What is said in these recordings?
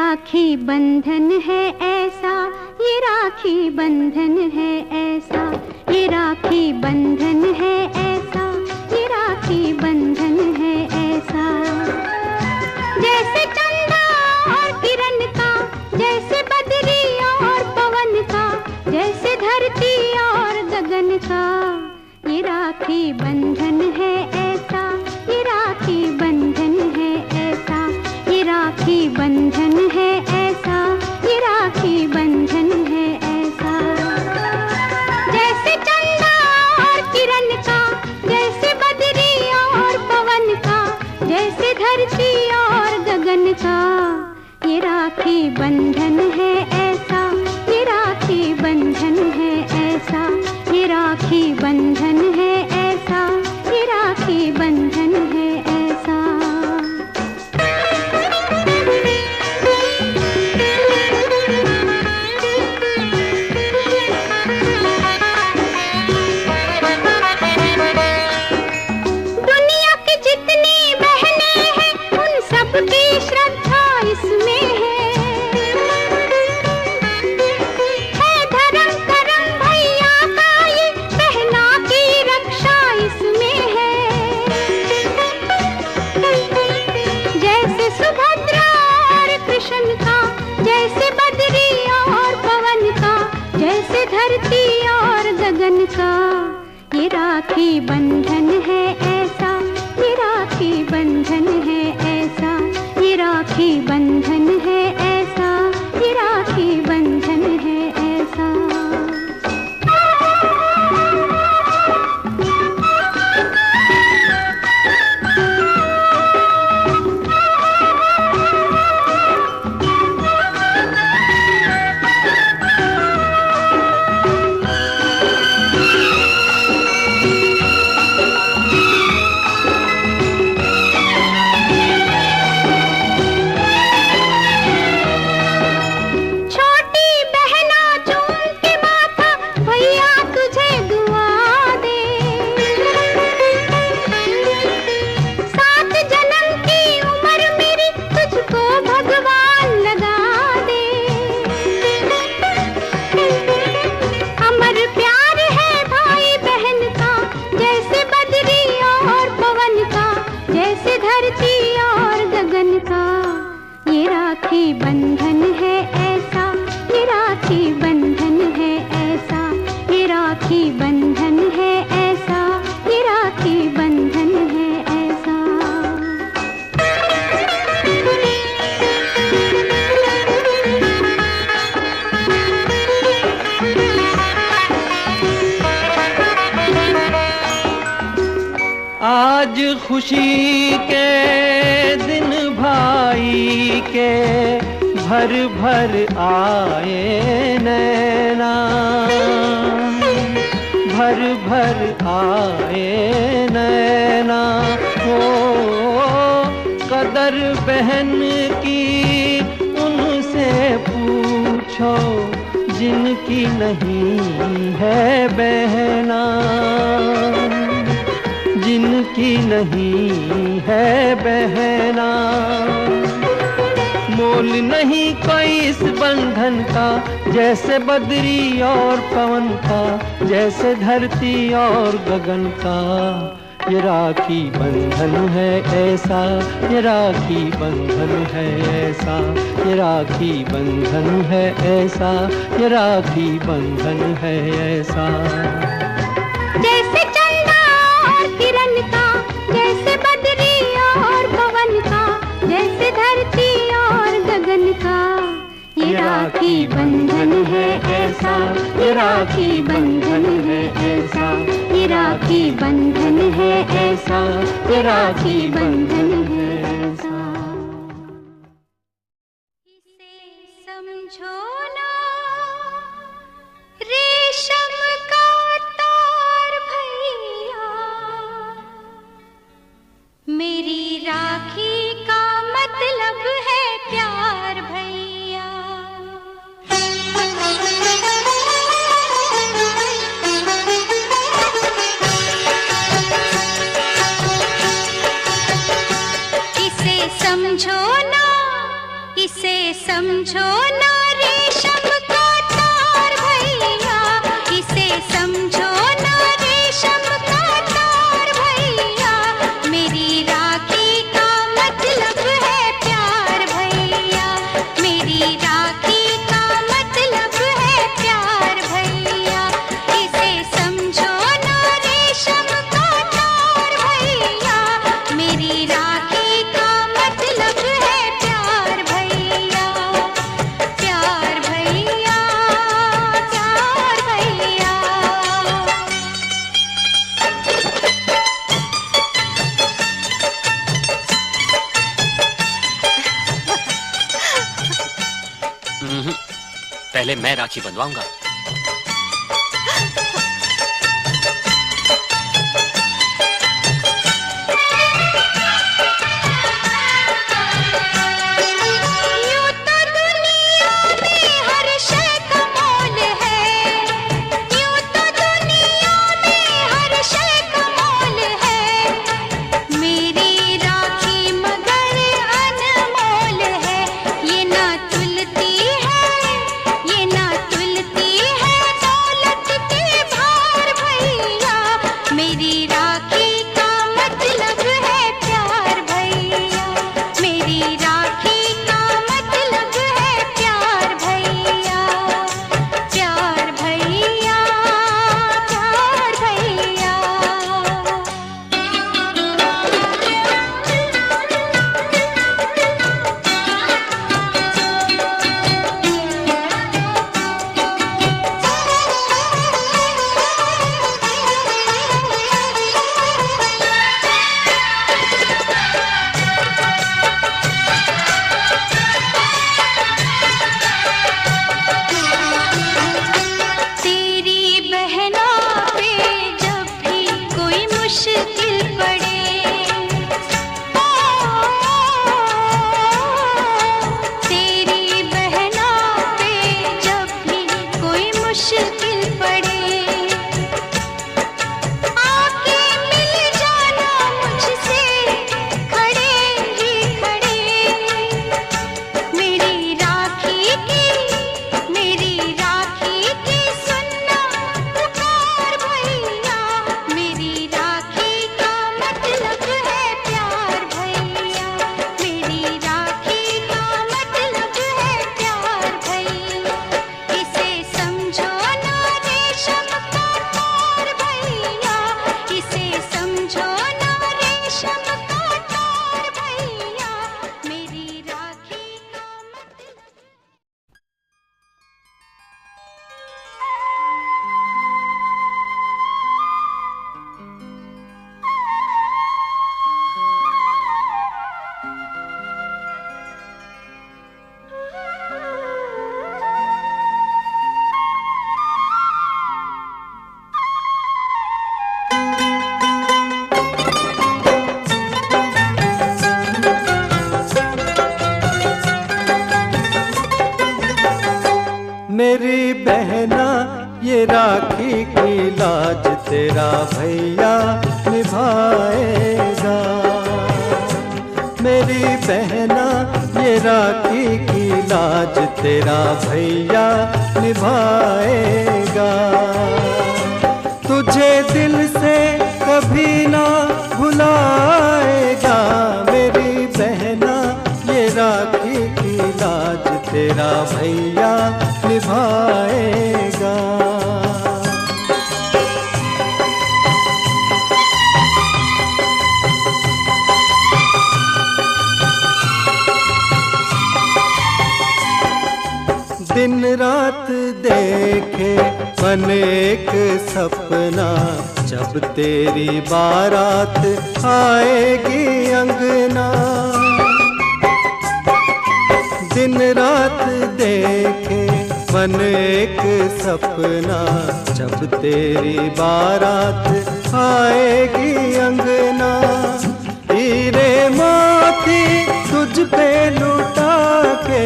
राखी बंधन है ऐसा, ये राखी बंधन है ऐसा, ये राखी बंधन है ऐसा, ये राखी बंधन है ऐसा। जैसे चंदा और किरण का, जैसे बदरी और पवन का, जैसे धरती और गगन का, ये राखी बंधन है ऐसा, ये राखी बंधन है ऐसा, ये राखी बंधन है ऐसा, ये राखी बंधन है ऐसा। जैसे चंदा और किरण का, जैसे बदरी और पवन का, जैसे धरती और गगन का, ये राखी बंधन है ऐसा, ये राखी बंधन है ऐसा, ये राखी बंधन है ऐसा, ये राखी बंधन है ऐसा। दुनिया की जितनी बहनें हैं, उन सबकी श्रद्धा इसमें है। धर्म करम भैया का ये बहना की रक्षा इसमें है। जैसे सुभद्रा और कृष्ण का, जैसे बदरी और पवन का, जैसे धरती और गगन का, ये राखी बंधन है ऐसा, ये राखी बंधन है ऐसा, ये राखी बंधन है ऐसा, ये राखी बंधन है ऐसा। राखी बंधन है ऐसा, ये राखी बंधन है ऐसा, ये राखी बंधन है ऐसा, ये राखी बंधन है ऐसा। आज खुशी के दिन भाई के भर भर आए नैना, भर भर आए नैना। हो कदर बहन की उनसे पूछो जिनकी नहीं है बहना, जिनकी नहीं है बहना। मोल नहीं कोई इस बंधन का, जैसे बदरी और पवन का, जैसे धरती और गगन का। ये राखी बंधन है ऐसा, ये राखी बंधन है ऐसा, ये राखी बंधन है ऐसा, ये राखी बंधन है ऐसा। जैसे चंदा और किरण का, जैसे बदरी और पवन का, जैसे धरती और गगन का। ये राखी बंधन है ऐसा, ये राखी बंधन है ऐसा, ये राखी बंधन है ऐसा, ये राखी बंधन है ऐसा। इसे समझो ना रेशम का तार भैया, मेरी राखी का मतलब है प्यार भैया। इसे समझो ना, इसे समझो ना रेशम का तार भैया, इसे समझो ना रेशम का तार भैया, मेरी राखी का मतलब है प्यार भैया, मेरी राखी का मतलब है प्यार भैया, इसे समझो ना रेशम का तार भैया, मेरी राखी का मतलब है प्यार भैया, प्यार भैया, प्यार भैया। पहले मैं राखी बंधवाऊंगा। यूं तो दुनिया में हर शय का मोल है, यूं तो दुनिया में हर शय का मोल है, मेरी राखी मगर अनमोल है, ये ना तुलती है, ये ना तुलती है दौलत के भार भैया, मेरी राखी का मतलब है प्यार भैया, मेरी राखी का मतलब है प्यार भैया, प्यार भैया, प्यार भैया। तेरी बहना पे जब भी कोई मुश्किल पड़े, तेरी बहना पे जब भी कोई मुश्किल पड़े, आके मिल जाना मुझसे खड़े ही खड़े, मेरी राखी की सुनना पुकार भैया, मेरी राखी का मतलब है प्यार भैया, मेरी राखी का मतलब है प्यार भैया, इसे समझो ना रेशम का तार भैया, इसे समझो ना रेशम का तार भैया, मेरी राखी का मतलब। मेरी बहना ये राखी की लाज तेरा भैया निभाएगा, मेरी बहना ये राखी की लाज तेरा भैया निभाएगा, तुझे दिल से कभी ना भुलाएगा, मेरी बहना ये राखी की लाज तेरा भैया निभाएगा। दिन रात देखे मन एक सपना, जब तेरी बारात आएगी अंगना, दिन रात देखे मन एक सपना, जब तेरी बारात आएगी अंगना, हीरे मोती तुझ पे लुटा के,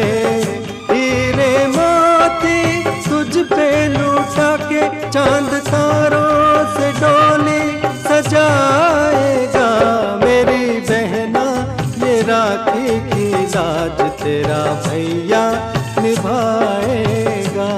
हीरे मोती तुझ पे लुटा के, चांद तारों से डोली सजाएगा, मेरी बहना ये राखी की लाज राज तेरा भैया निभाएगा।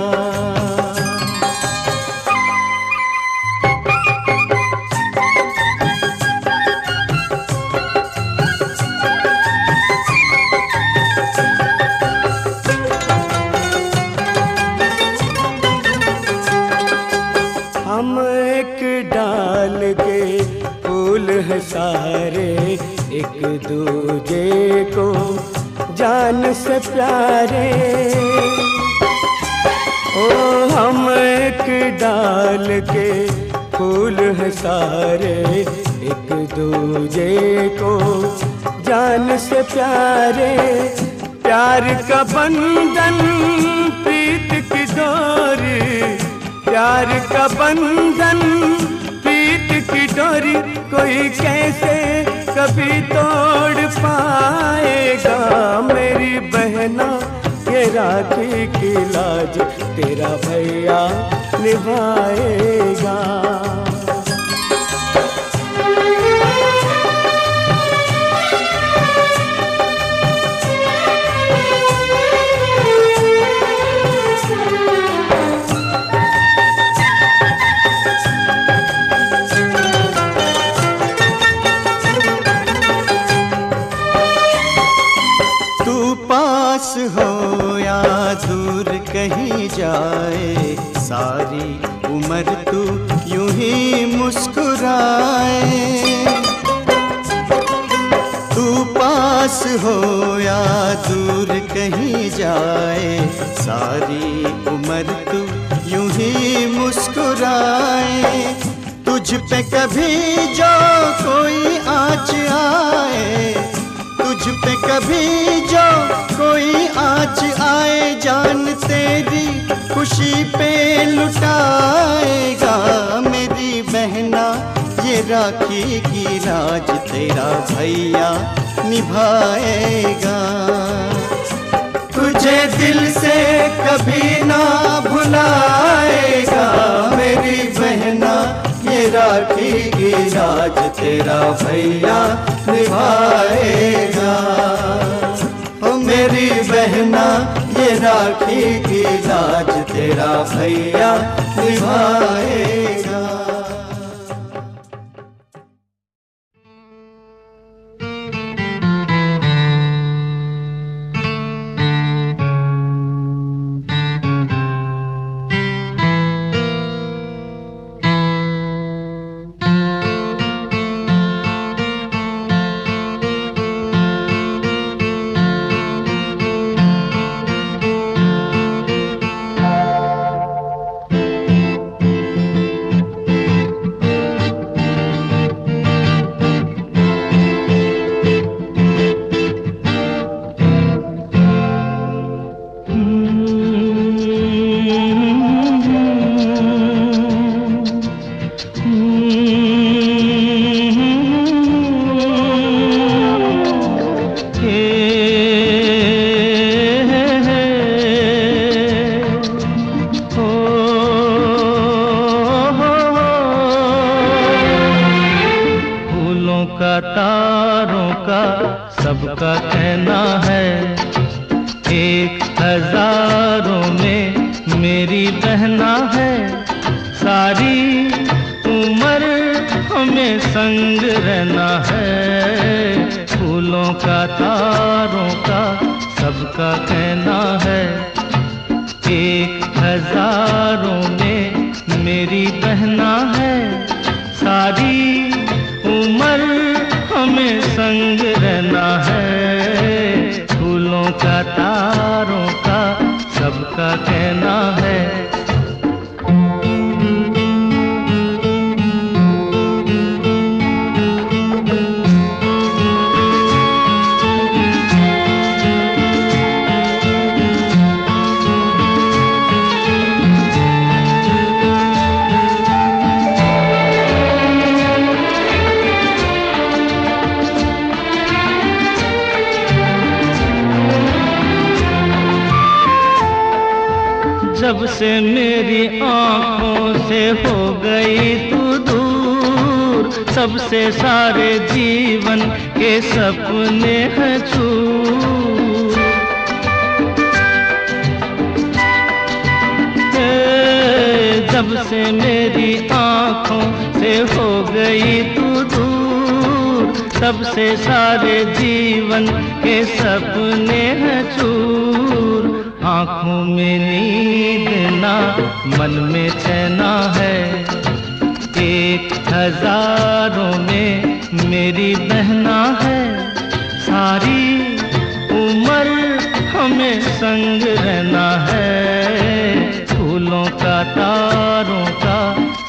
हम एक डाल के फूल है सारे, एक दूजे को जान से प्यारे। ओ हम एक डाल के फूल है सारे, एक दूजे को जान से प्यारे। प्यार का बंधन प्रीत की डोरी, प्यार का बंधन प्रीत की डोरी, कोई कैसे कभी तोड़ पाएगा। मेरी बहना ये राखी की लाज तेरा भैया निभाएगा। पास हो या दूर कहीं जाए, सारी उम्र तू यूं ही मुस्कुराए। तू पास हो या दूर कहीं जाए, सारी उम्र तू यूं ही मुस्कुराए। तुझ पे कभी जो कोई आँच आए, तुझ पे कभी जो कोई आँच आए, जान तेरी खुशी पे लुटाएगा। मेरी बहना ये राखी की राज तेरा भैया निभाएगा। तुझे दिल से कभी ना भुलाएगा। मेरी बहना ये राखी की राज तेरा भैया निभाएगा। ओ मेरी बहना ये राखी की राज तेरा भैया निभाएगा। तारों का सबका कहना है, एक हजारों में मेरी बहना है। सारी उम्र हमें संग रहना है, फूलों का तारों का सबका कहना है। एक हजारों में मेरी बहना है, सारी उम्र हमें संग रहना है, फूलों का तारों का सबका कहना है। जब से मेरी आँखों से हो गई तू दूर, सबसे सारे जीवन के सपने हैं चूर। से मेरी आँखों से हो गई तू दूर, तब से सारे जीवन के सपने हैं चूर। आँखों में नींद ना, मन में चैना है, 1000 में मेरी बहना है। सारी उम्र हमें संग रहना है, फूलों का तारों का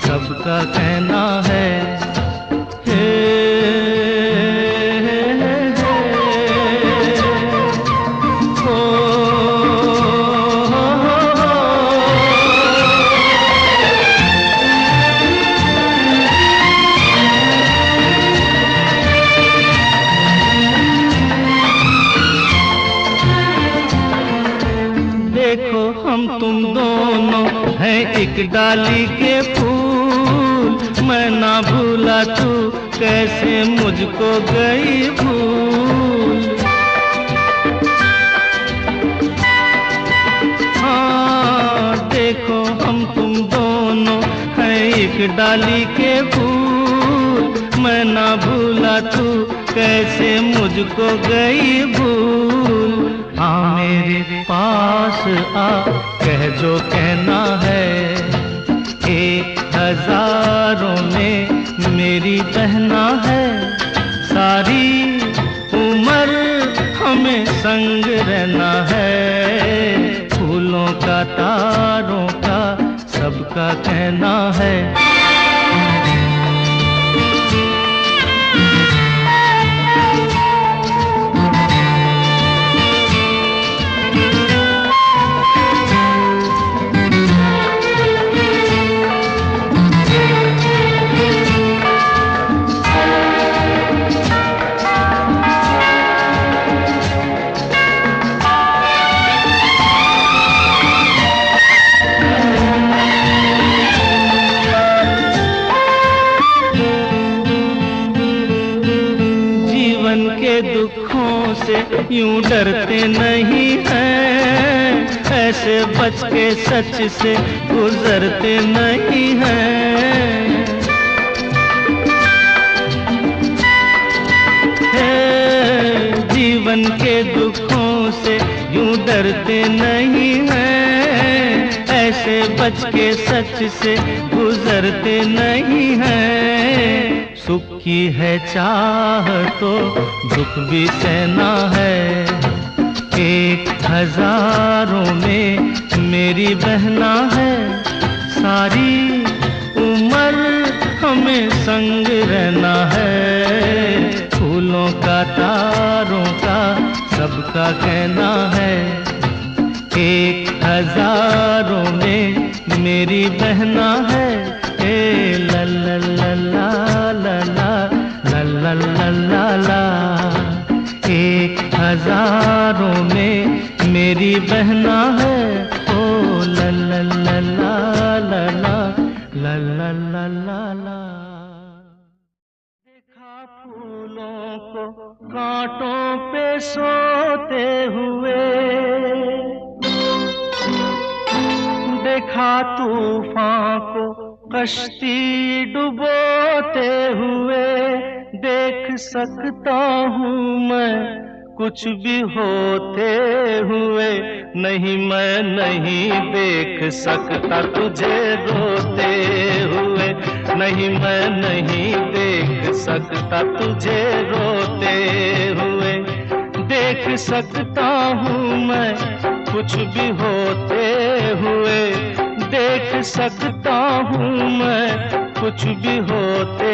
सबका कहना है। देखो हम तुम दोनों हैं एक डाली के फूल, मैं ना भूला तू कैसे मुझको गई भूल। हाँ देखो हम तुम दोनों हैं एक डाली के फूल, मैं ना भूला तू कैसे मुझको गई भूल। हाँ मेरे पास आ, कह जो कहना है, 1000 में मेरी बहना है। सारी उम्र हमें संग रहना है, फूलों का तारों का सबका कहना है। दुखों से यूं डरते नहीं हैं, ऐसे बच के सच से गुजरते नहीं हैं। जीवन के दुखों से यूं डरते नहीं हैं, ऐसे बच के सच से गुजरते नहीं हैं। सुख की है चाह तो दुख भी सहना है, 1000 में मेरी बहना है। सारी उम्र हमें संग रहना है, फूलों का तारों का सबका कहना है। 1000 में मेरी बहना है। ला ला ला ला ला ला ला ला ला ला, 1000 में मेरी बहना है। ओ ला ला ला ला ला ला ला ला ला ला। देखा फूलों को कांटों पे सोते हुए, देखा तूफान को कश्ती डुबोते हुए। देख सकता हूँ मैं कुछ भी होते हुए, नहीं मैं नहीं देख सकता तुझे रोते हुए, नहीं मैं नहीं देख सकता तुझे रोते हुए। देख सकता हूँ मैं कुछ भी होते हुए, देख सकता हूँ मैं कुछ भी होते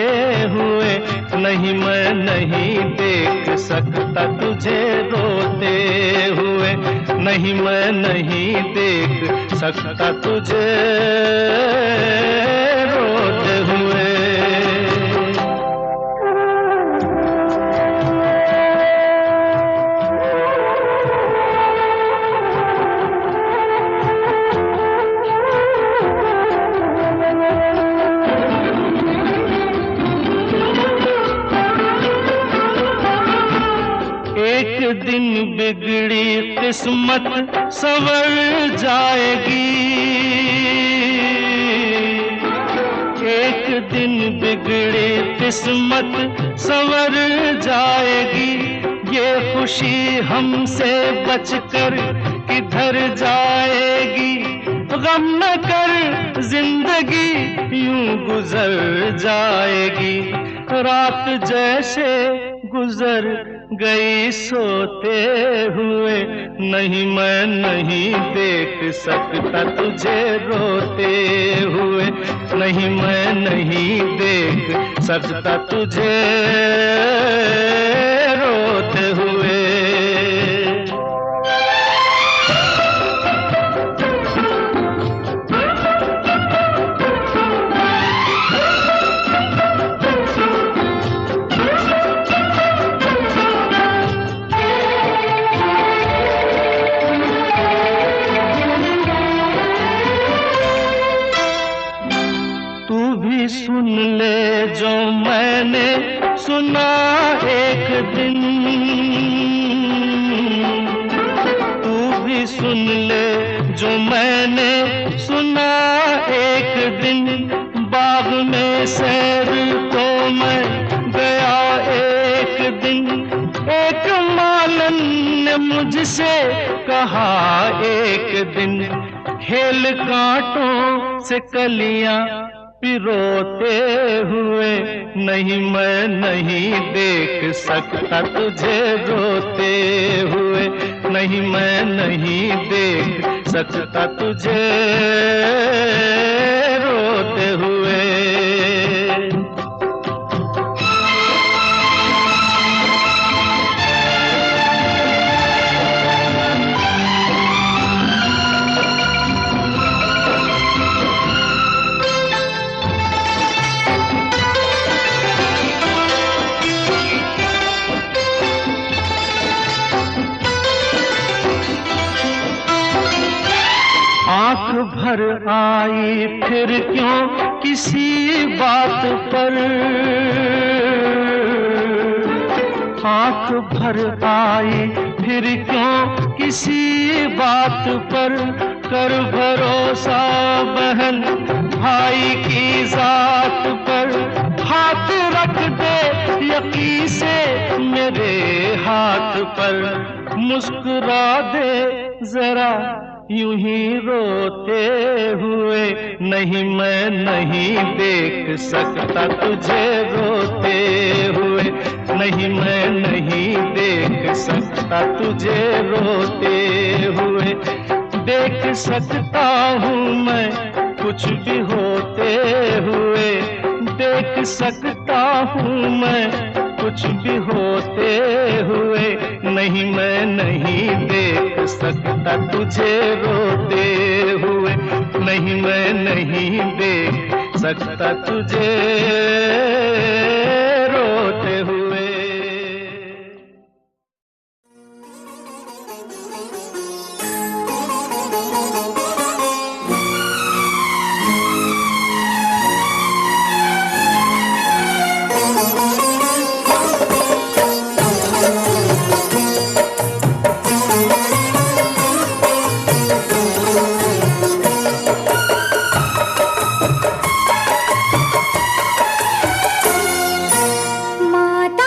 हुए, नहीं मैं नहीं देख सकता तुझे रोते हुए, नहीं मैं नहीं देख सकता तुझे रोते हुए। एक दिन बिगड़ी किस्मत संवर जाएगी, एक दिन बिगड़ी किस्मत संवर जाएगी, ये खुशी हमसे बचकर किधर जाएगी। गम न कर जिंदगी यूं गुजर जाएगी, रात जैसे गुजर गई सोते हुए। नहीं मैं नहीं देख सकता तुझे रोते हुए, नहीं मैं नहीं देख सकता तुझे रोते हुए। सुन ले जो मैंने सुना एक दिन, तू भी सुन ले जो मैंने सुना एक दिन। बाग में सैर तो मैं गया एक दिन, एक मालन ने मुझसे कहा एक दिन, खेल कांटों से कलियां पिरोते हुए। नहीं मैं नहीं देख सकता तुझे रोते हुए, नहीं मैं नहीं देख सकता तुझे रोते हुए। आँख भर आई फिर क्यों किसी बात पर, आँख भर आई फिर क्यों किसी बात पर। कर भरोसा बहन भाई की जात पर, हाथ रख दे यकीन से मेरे हाथ पर। मुस्कुरा दे जरा यूं ही रोते हुए, नहीं मैं नहीं देख सकता तुझे रोते हुए, नहीं मैं नहीं देख सकता तुझे रोते हुए। देख सकता हूँ मैं कुछ भी होते हुए, देख सकता हूँ मैं कुछ भी होते हुए। नहीं मैं नहीं देख सकता तुझे रोते हुए, नहीं मैं नहीं देख सकता तुझे रोते हुए। माता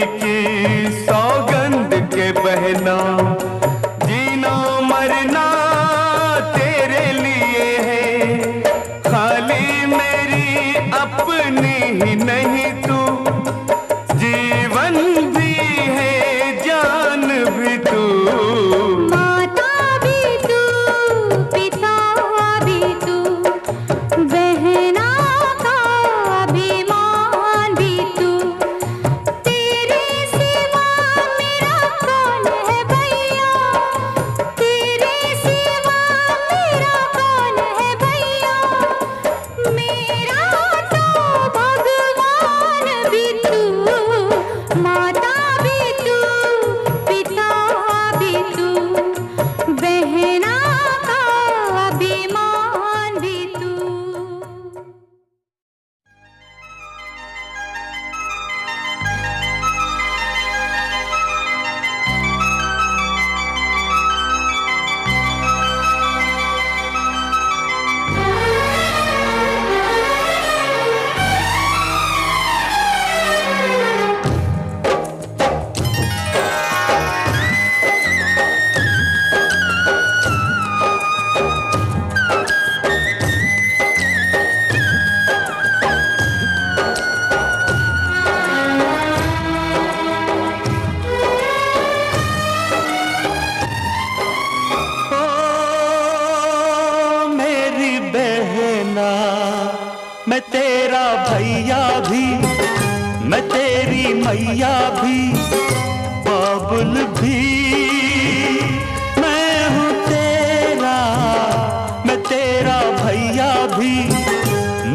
की सौगंध के बहना, जीना मरना तेरे लिए है, खाली मेरी अपनी ही नहीं तू, जीवन भी है जान भी तू। माता भी तू, पिता भी तू, बहना का अभिमान भी तू, तेरे सिवा मेरा कौन है भैया, तेरे सिवा मेरा कौन है भैया, मेरा तो भगवान भी तू, माता भी तू, पिता भी तू, बहना का अभिमान भी तू। ओ मेरी बहना, मैं तेरा भैया भी, मैं तेरी मैया भी, बाबुल भी, मैं हूँ तेरा, मैं तेरा भैया भी,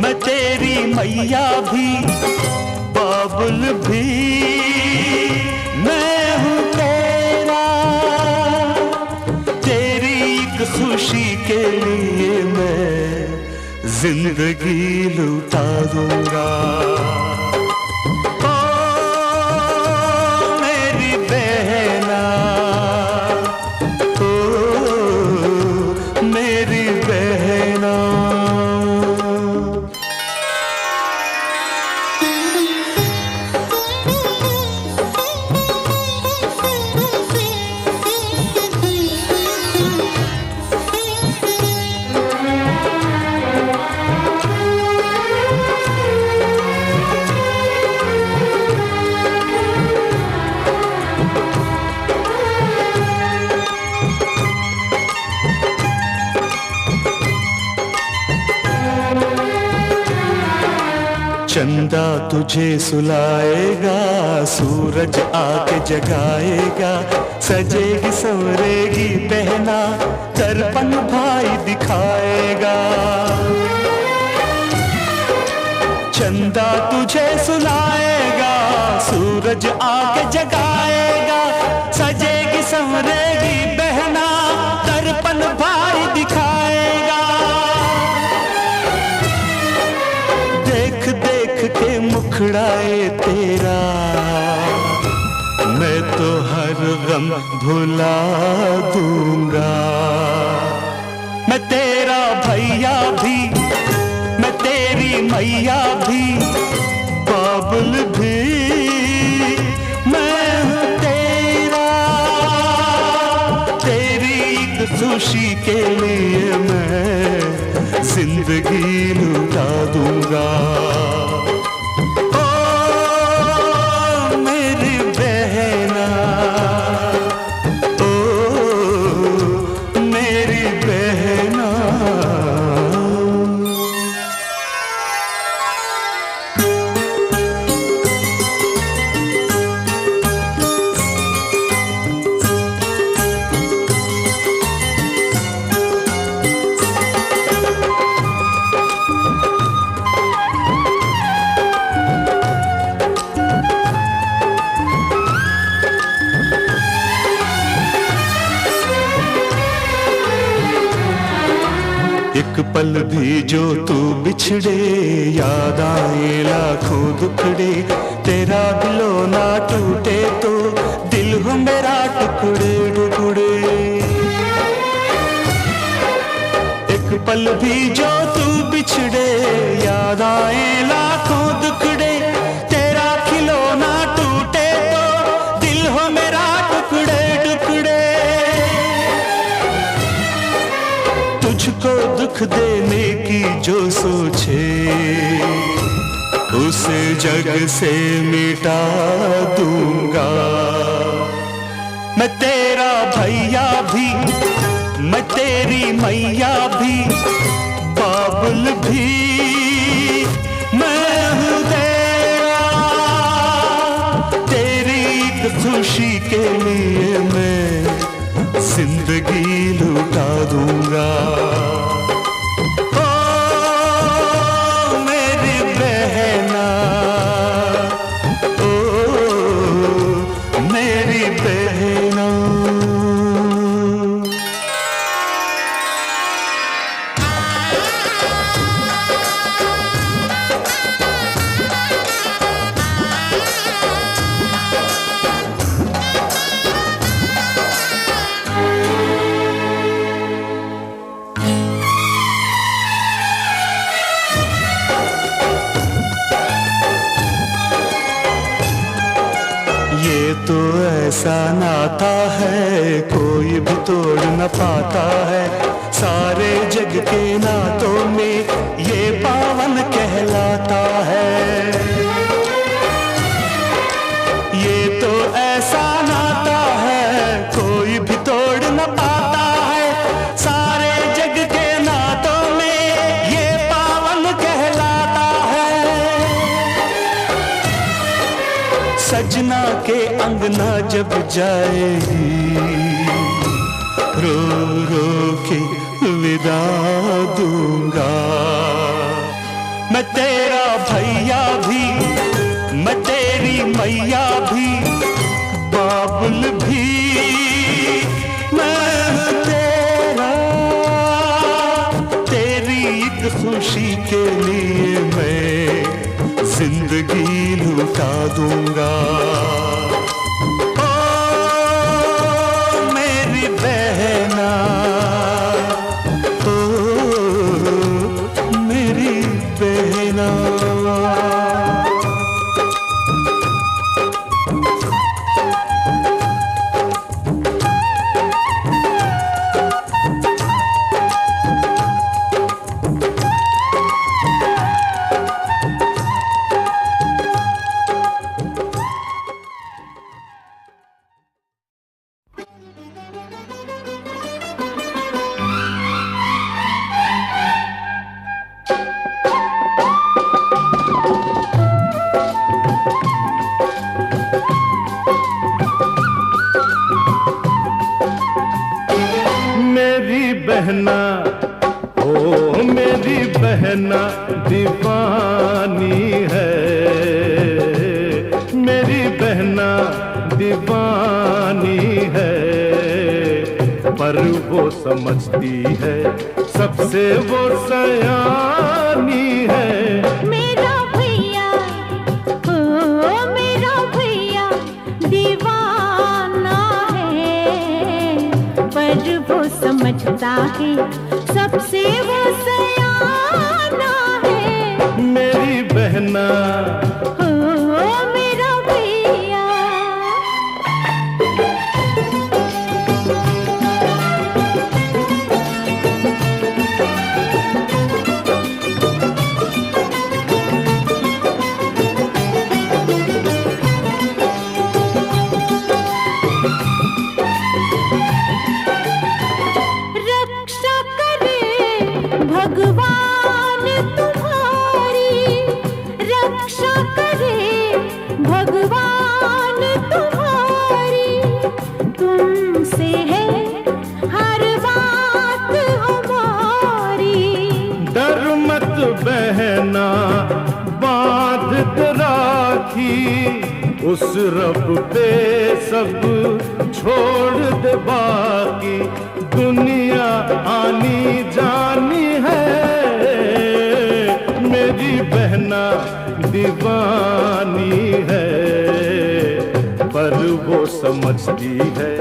मैं तेरी मैया भी, बाबुल भी, मैं हूँ तेरा। तेरी एक खुशी के लिए मैं जिंदगी लुटा दूंगा। ओ मेरी बहना, ओ मेरी बहना। चंदा तुझे सुलाएगा, सूरज आके जगाएगा, सजेगी संवरेगी बहना, दर्पण भाई दिखाएगा। चंदा तुझे सुलाएगा, सूरज आके जगाएगा, सजेगी संवरेगी बहना, दर्पण भाई दिखाएगा। देख देख के मुखड़ाए तेरा, मैं तो हर गम भुला दूंगा। मैं तेरा भैया भी, मैं तेरी मैया भी, बाबुल भी, मैं हूँ तेरा। तेरी एक खुशी के लिए मैं जिंदगी लुटा दूंगा। ओ मेरी बहना, ओ मेरी बहना। एक पल भी जो तू बिछड़े, याद आए लाखों दुखड़े, तेरा दिलो ना टूटे तो दिल हो मेरा टुकड़े टुकड़े। एक पल भी जो तू बिछड़े, याद आए लाखों दुखड़े, तेरा खिलौना टूटे तो इस जग से मिटा दूंगा। मैं तेरा भैया भी, मैं तेरी मैया भी, बाबुल भी, मैं हूँ तेरा। तेरी खुशी के लिए मैं जिंदगी लुटा दूंगा। ओ मेरी बहना, ओ मेरी बहना। ये तो ऐसा नाता है कोई भी तोड़ न पाता है। सारे जग के नातों में ये पावन कहलाता है। ये तो ऐसा नाता है कोई भी तोड़ न पाता है। सारे जग के नातों में ये पावन कहलाता है। सजना के अंगना जब जाएगी, रो रो के विदा दूंगा। मैं तेरा भैया भी, मैं तेरी मैया भी, बाबुल भी, मैं हूँ तेरा। तेरी एक खुशी के लिए मैं जिंदगी लुटा दूंगा। ओ मेरी बहना, ओ मेरी बहना। बहना, ओ मेरी बहना दीवानी है। मेरी बहना दीवानी है, पर वो समझती है सबसे वो सयानी है। मेरा भैया, ओ मेरा भैया दीवाना है, पर वो समझता है सबसे वो सयाना है। मेरी बहना, ओ मेरा भैया। भगवान तुम्हारी रक्षा करे, भगवान तुम्हारी। तुमसे है हर बात हमारी। डर मत बहना बांध के राखी, उस रब पे सब छोड़ दे बाकी। दुनिया आनी जानी है, मेरी बहना दीवानी है, पर वो समझती है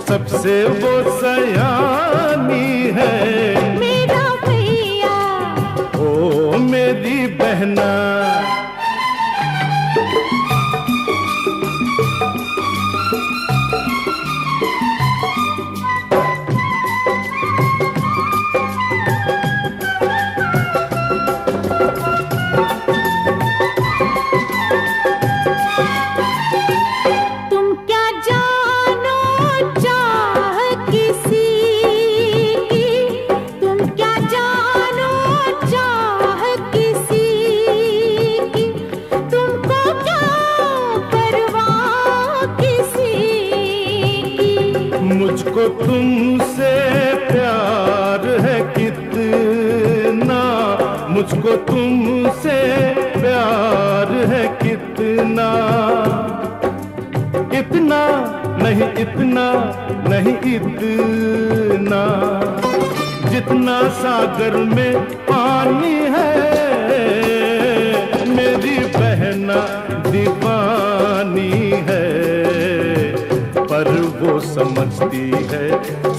सबसे वो सयानी है। मेरा भैया, ओ मेरी बहना। मुझको तुमसे प्यार है कितना, मुझको तुमसे प्यार है कितना, इतना नहीं, इतना नहीं, इतना जितना सागर में पानी है। मेरी बहना दीवानी है, पर वो समझती है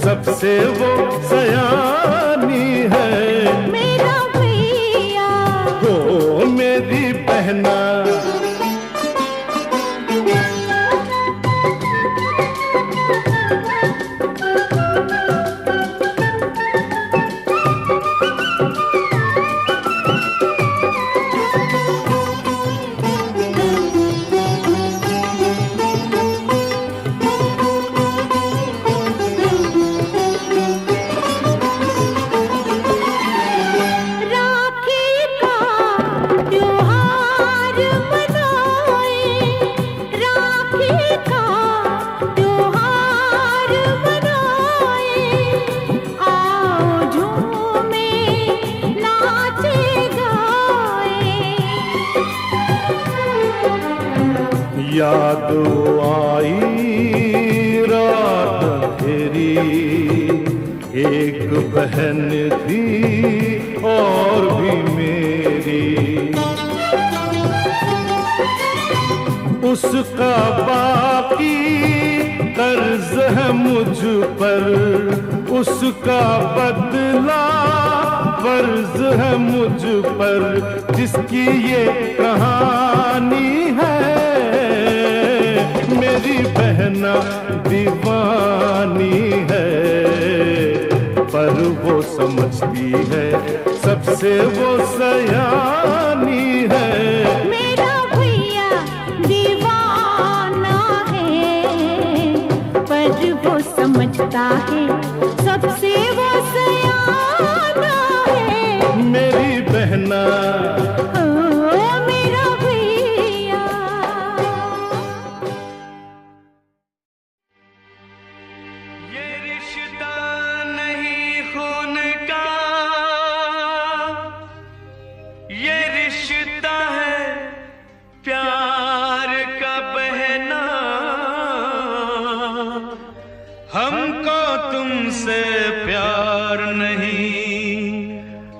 सबसे वो सयानी है। मेरा भैया हो मेरी बहना, याद आई रात तेरी, एक बहन थी और भी मेरी, उसका बाकी कर्ज है मुझ पर, उसका बदला फर्ज है मुझ पर, जिसकी ये कहानी है। मेरी बहना दीवानी है, पर वो समझती है सबसे वो सयानी है। मेरा भैया दीवाना है, पर वो समझता है सबसे वो सयाना है। मेरी बहना मेरा भैया। ये रिश्ता नहीं खून का, ये रिश्ता है प्यार का बहना। हमको तुमसे प्यार नहीं,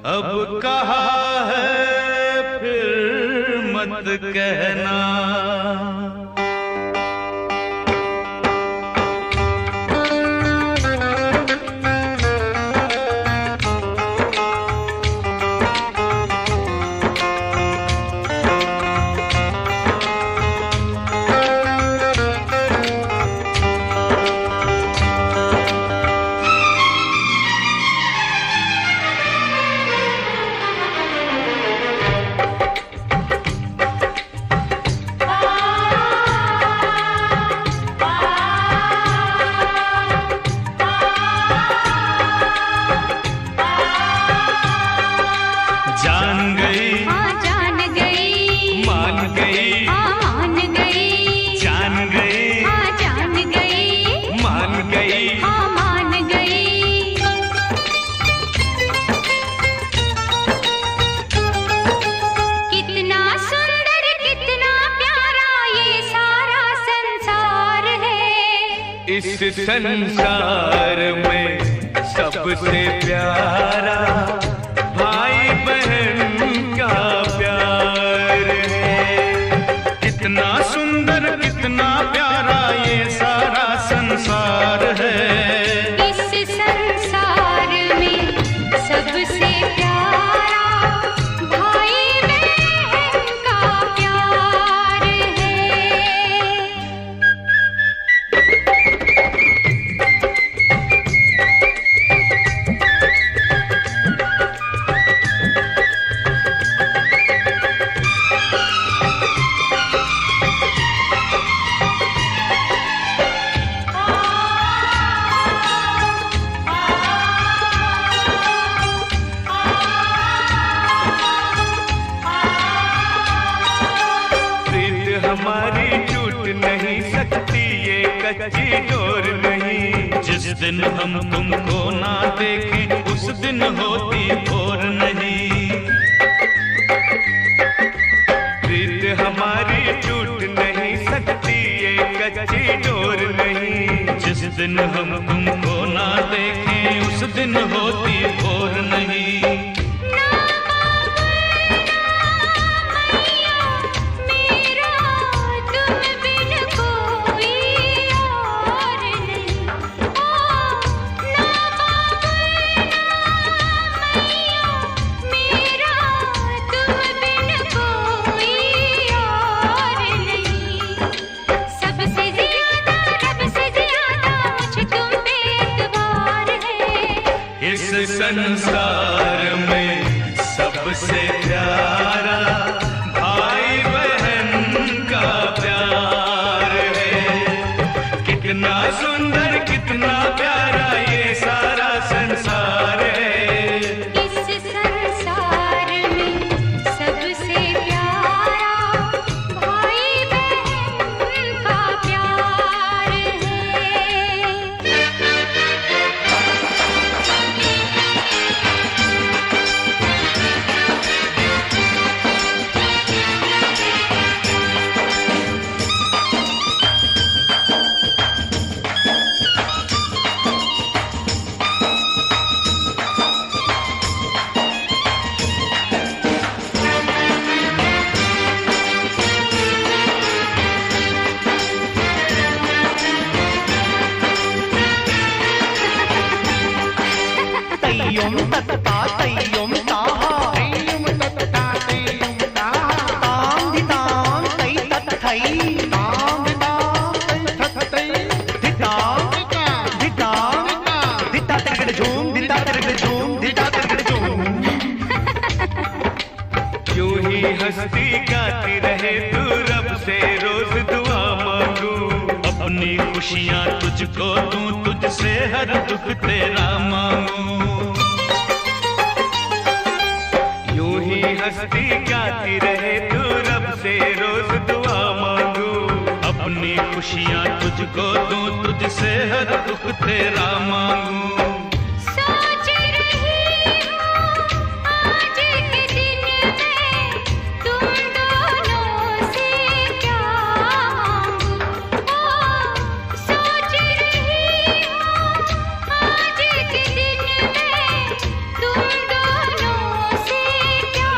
अब कहा है फिर मत कहना। इस संसार में सबसे प्यारा भाई बहन का प्यार है। कितना सुंदर कितना प्यारा ये सारा संसार है। इस संसार में सबसे प्यारा भाई बहन का प्यार है। सकती ये कच्ची डोर नहीं। जिस दिन हम तुमको ना देखें उस दिन होती भोर नहीं। प्रीत हमारी टूट नहीं सकती ये कच्ची डोर नहीं। जिस दिन हम तुमको ना देखें उस दिन होती भोर नहीं। इस संसार में सबसे प्यारा भाई बहन का प्यार है। कितना सुंदर कितना प्यारा ये सारा संसार है। इस संसार में सबसे प्यारा भाई बहन का प्यार है। तय्युम तत्ता तय्युम ताहा तय्युम तत्ता तय्युम ताहा ताम धिताम तै तत् थै ताम धिताम तै तत् थै धिताम धिताम धिता तिरगड़ झूम धिता तिरगड़ झूम धिता तिरगड़ झूम। यूं ही हंसती गाती रहे तू रब से रोज दुआ मांगू। अपनी खुशियाँ तुझको दूं तुझसे हर दुख तेरा मांगू। यूं ही हंसती गाती रहे तू रब से रोज दुआ मांगू। अपनी खुशियाँ तुझको दूं तुझसे हर दुख तेरा मांगू। सोच रही हूँ आज के दिन में तुम दोनों से क्या मांगूं। सोच रही हूँ आज के दिन में तुम दोनों से क्या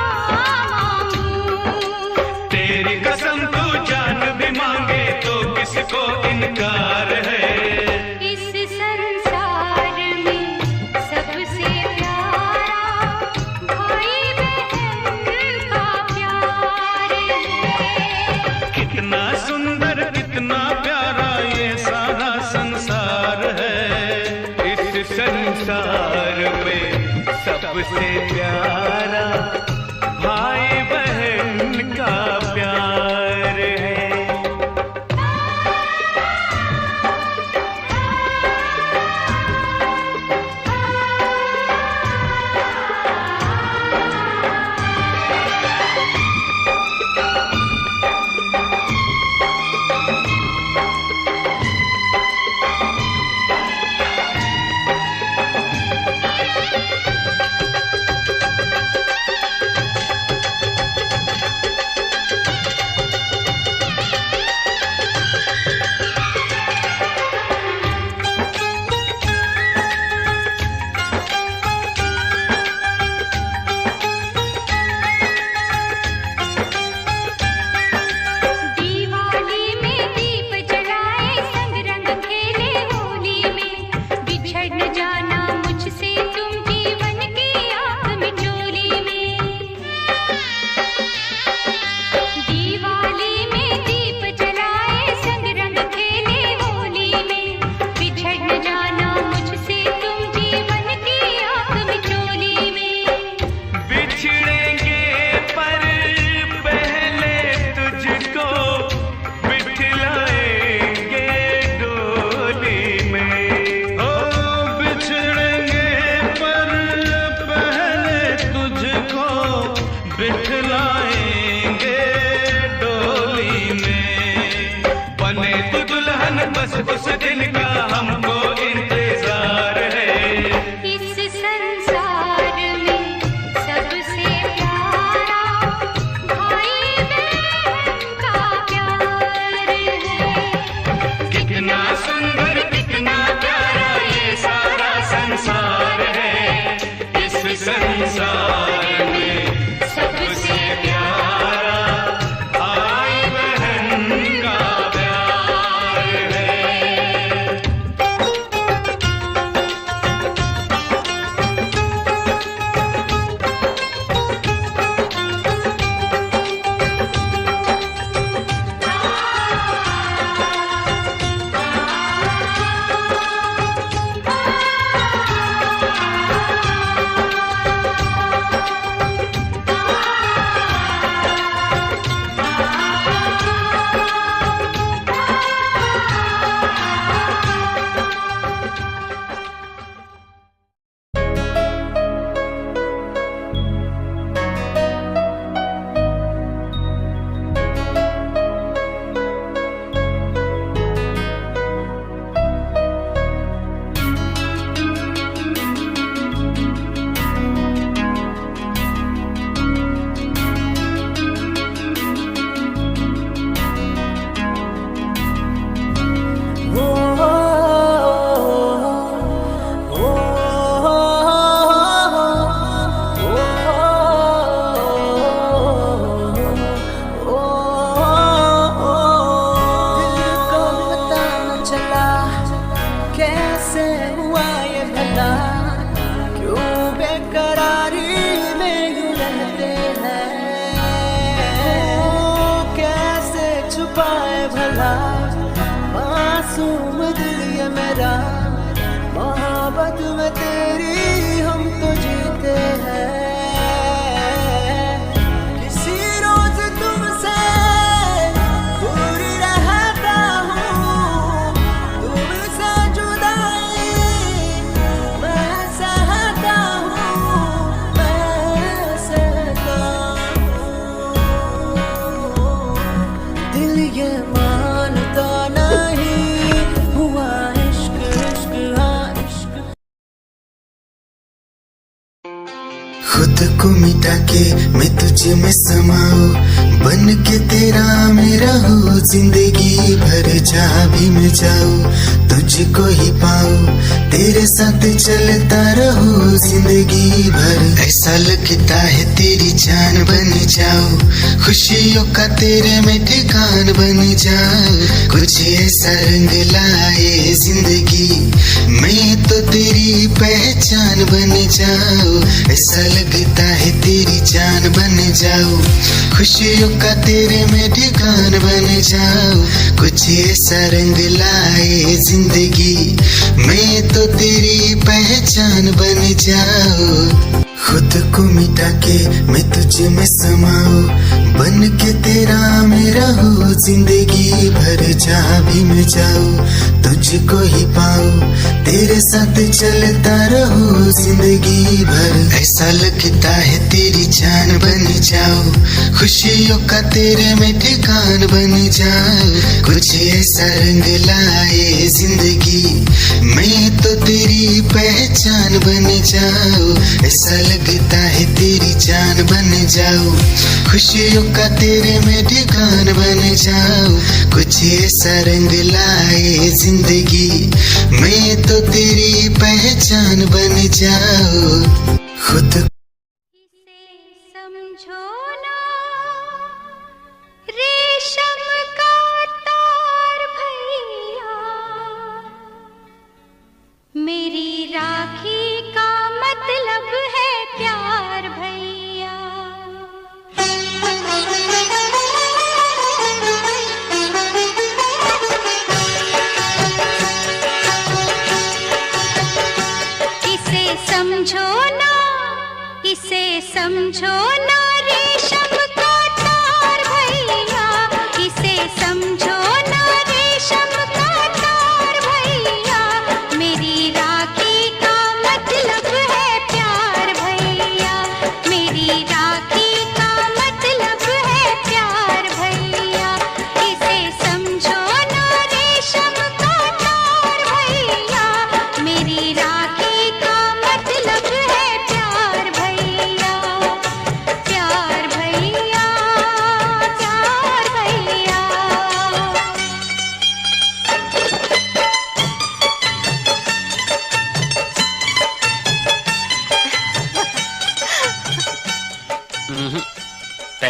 मांगूं। तेरी कसम तू जान भी मांगे तो किसको इनकार है। इस संसार में सबसे प्यारा भाई बहन का प्यार है। कितना सुंदर कितना प्यारा ये सारा संसार है। इस संसार में सबसे प्यारा भाई बहन का प्यार है। कितना सुंदर कितना प्यारा ये सारा संसार है। इस संसार में सबसे प्यारा भाई बहन का प्यार है। मोहब्बत में तेरी हम तो जीते हैं। किसी रोज तुमसे दूर रहता हूँ, तुमसे जुदाई मैं सहता हूँ, मैं सहता हूँ। दिल ये मानता नहीं हुआ खुद को मिटा के मैं तुझे में समाऊं, बन के तेरा मेरा हो जिंदगी भर। जहाँ भी मैं जाऊँ तुझको ही पाऊँ, तेरे साथ चलता रहूं जिंदगी भर। ऐसा लगता है तेरी जान बन जाऊं, खुशियों का तेरे में ठिकान बन जाऊं। कुछ ऐसा रंग लाए जिंदगी, मैं तो तेरी पहचान बन जाऊं। ऐसा लगता है तेरी जान बन जाऊं, खुशियों का तेरे में ठिकान बन जाऊं। कुछ ऐसा रंग लाए जिंदगी, मैं तो तेरी पहचान बन जाऊं। खुद को मिटा के मैं तुझे में समाऊं, बन के तेरा मेरा हो जिंदगी भर। जहाँ भी मैं जाऊँ तुझको ही पाऊँ, तेरे साथ चलता रहूं जिंदगी भर। ऐसा लगता है तेरी जान बन जाऊं, खुशियों का तेरे में ठिकान बन जाऊं। कुछ ऐसा रंग लाए जिंदगी, मैं तो तेरी पहचान बन जाऊं। ऐसा लगता है तेरी जान बन जाऊं, खुशियों का तेरे में ठिकान बन जाऊं। कुछ ऐसा रंग लाए जिंदगी, मैं तो तेरी पहचान बन जाऊं। खुद समझो ना रेशम का तार भैया, मेरी राखी का मतलब है प्यार भैया। इसे समझो ना, इसे समझो ना रेशम का तार भैया, इसे समझो ना रेशम का तार भैया। मेरी राखी का मतलब है प्यार भैया, मेरी राखी का मतलब है प्यार भैया। इसे समझो ना रेशम का तार भैया, मेरी राखी का मतलब है प्यार भैया।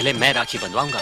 पहले मैं राखी बंधवाऊंगा।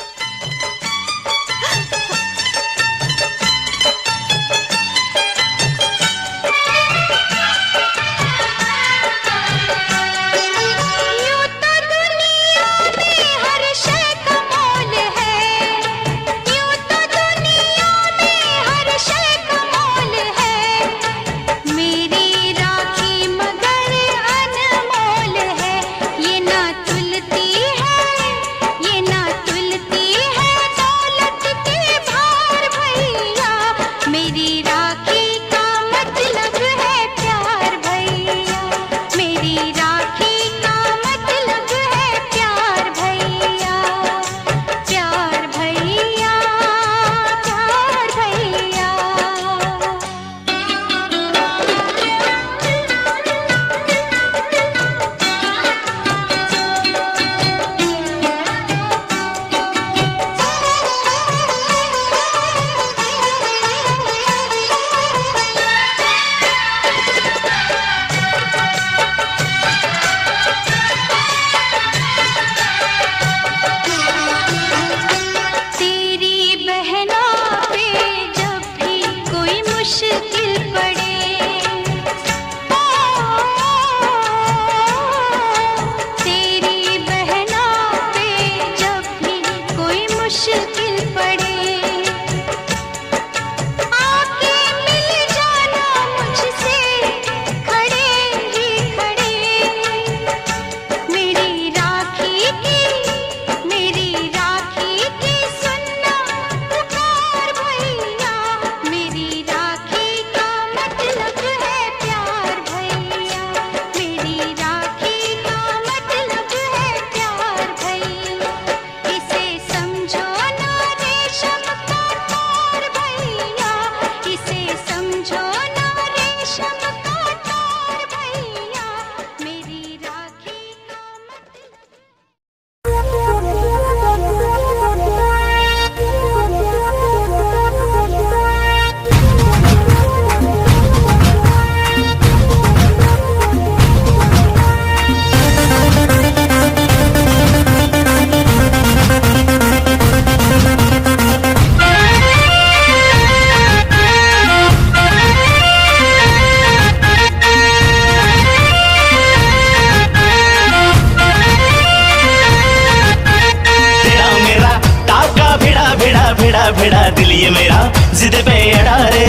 भिड़ा दिल ये मेरा जिद पे अड़ा रे।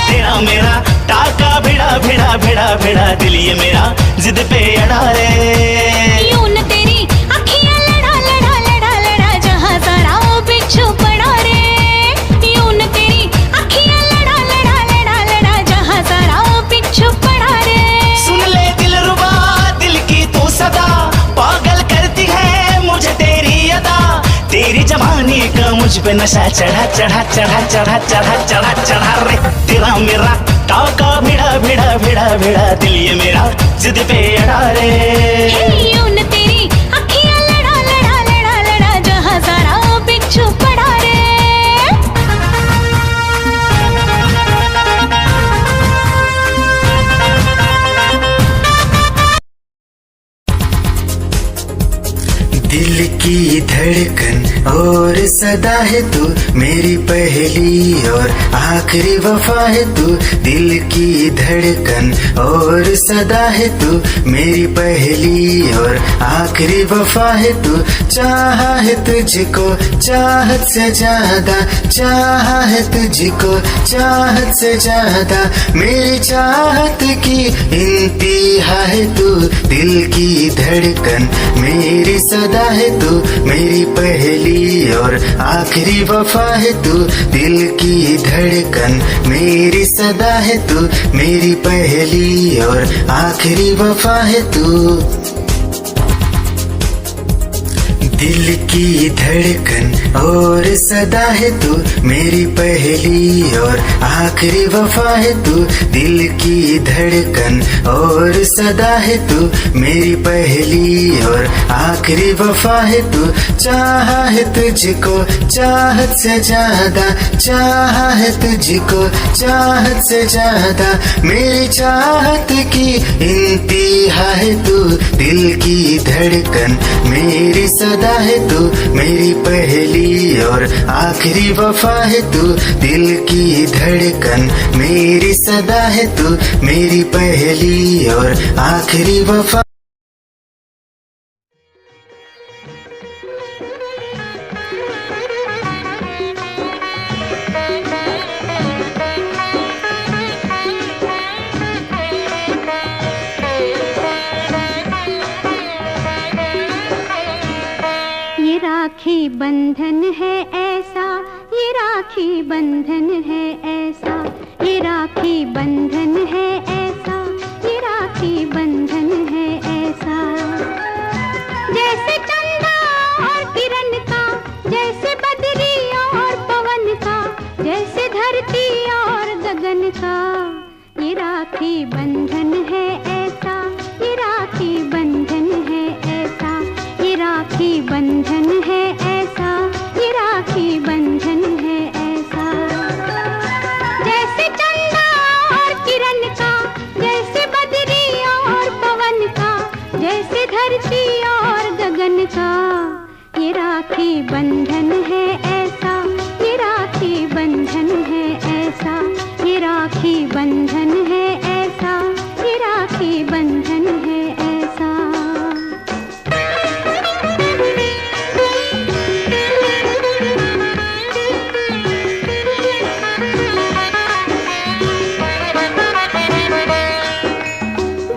तेरा मेरा टाका भिड़ा भिड़ा भिड़ा भिड़ा दिल ये मेरा जिद पे अड़ा रे। यूं न तेरी अखियां लड़ा लड़ा लड़ा लड़ा जहां सारा बिच्छू पड़ा रे। यूं न तेरी अखियां लड़ा लड़ा लड़ा लड़ा जहां सारा बिच्छू पड़ा रे। सुन ले दिलरुबा दिल की तू सदा पागल करती है मुझे तेरी अदा। तेरी जवानी का मुझ पे नशा चढ़ा चढ़ा चढ़ा चढ़ा चढ़ा चढ़ा चढ़ा रे। तेरा मेरा टाका भिड़ा भिड़ा भिड़ा भिड़ा दिल ये मेरा जिद पे अड़ा रे। यूं न तेरी अखियां लड़ा लड़ा लड़ा लड़ा जहां सारा बिच्छू पड़ा रे। दिल की धड़कन और सदा है तू मेरी पहली और आखिरी वफा है तू। दिल की धड़कन और सदा है तू मेरी पहली और आखिरी वफा है तू। चाहा है तुझको चाहत से ज्यादा, चाहा है तुझको चाहत से ज्यादा। मेरी चाहत की इंतहा है तू। दिल की धड़कन मेरी सदा है तू मेरी पहली और आखिरी वफा है तू। दिल की धड़कन मेरी सदा है तू मेरी पहली और आखिरी वफा है तू। दिल की धड़कन और सदा है तू, मेरी पहली और आखिरी वफा है तू। दिल की धड़कन और सदा है तू, मेरी पहली और आखिरी वफा है तू। चाहा है तुझको चाहत से ज्यादा, चाहा है तुझको चाहत से ज्यादा, मेरी चाहत की इंतहा है तू। दिल की धड़कन मेरी सदा है तू, मेरी पहली और आखिरी वफा है तू। दिल की धड़कन मेरी सदा है तू, मेरी पहली और आखिरी वफा। राखी बंधन है ऐसा, ये राखी बंधन है ऐसा, ये राखी बंधन है ऐसा, ये राखी बंधन है ऐसा। जैसे चंदा और किरण का, जैसे बदरी और पवन का, जैसे धरती और गगन का, ये राखी बंधन है ऐसा, ये राखी बंधन है ऐसा, ये राखी बंधन है ऐसा, ये राखी बंधन है ऐसा। जैसे चंदा और किरण का, जैसे बदरी और पवन का, जैसे धरती और गगन का, ये राखी बंधन है ऐसा, ये राखी बंधन है ऐसा, ये राखी बंधन है ऐसा, ये राखी बंधन है ऐसा।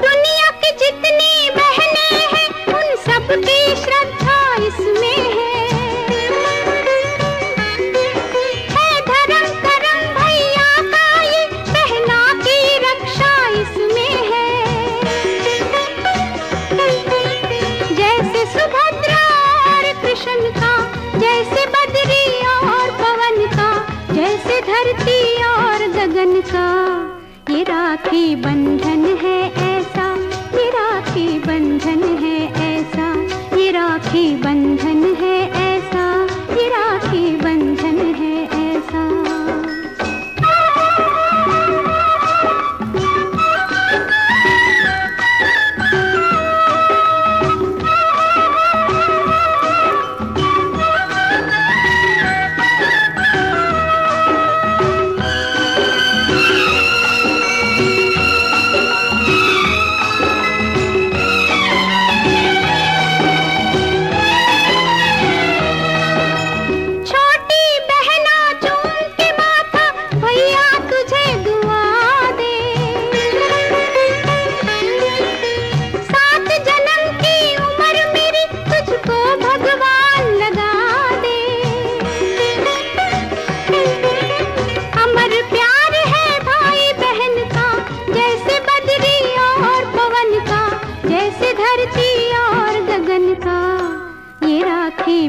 दुनिया की जितनी बहनें हैं, उन सबकी श्रद्धा इसमें है। धर्म करम भैया का ये बहना की रक्षा इसमें है। जैसे सुभद्रा और कृष्ण का, जैसे बदरी और पवन का, जैसे धरती और गगन का, ये राखी बंधन है ऐसा, ये राखी बंधन है ऐसा, ये राखी बंधन है ऐसा, ये राखी बंधन है ऐसा।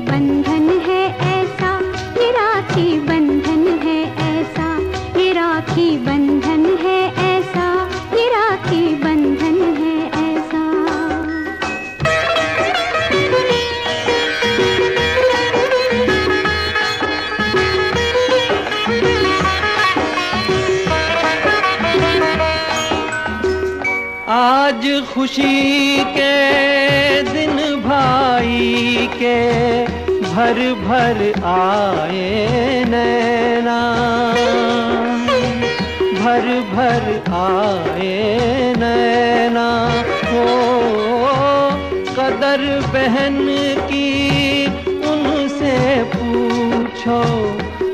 बंधन है ऐसा, ये राखी बंधन है ऐसा, ये राखी बंधन है ऐसा, ये राखी बंधन है ऐसा। आज खुशी के दिन भाई के भर भर आए नैना, भर भर आए नैना। हो कदर बहन की उनसे पूछो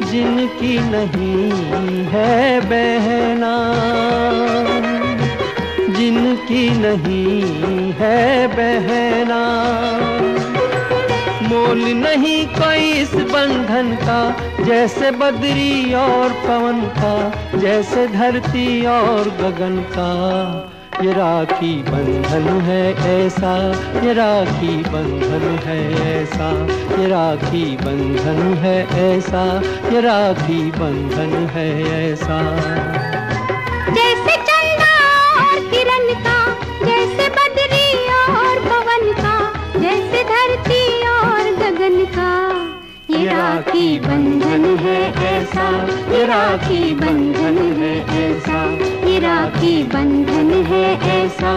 जिनकी नहीं है बहना, जिनकी नहीं है बहना। मोल नहीं कोई इस बंधन का, जैसे बदरी और पवन का, जैसे धरती और गगन का। ये राखी बंधन है ऐसा, ये राखी बंधन है ऐसा, ये राखी बंधन है ऐसा, ये राखी बंधन है ऐसा। जैसे चंदा और किरण का, जैसे बदरी और पवन का, जैसे धरती और गगन का, ये राखी बंधन है ऐसा, ये राखी बंधन है ऐसा, ये राखी बंधन है ऐसा,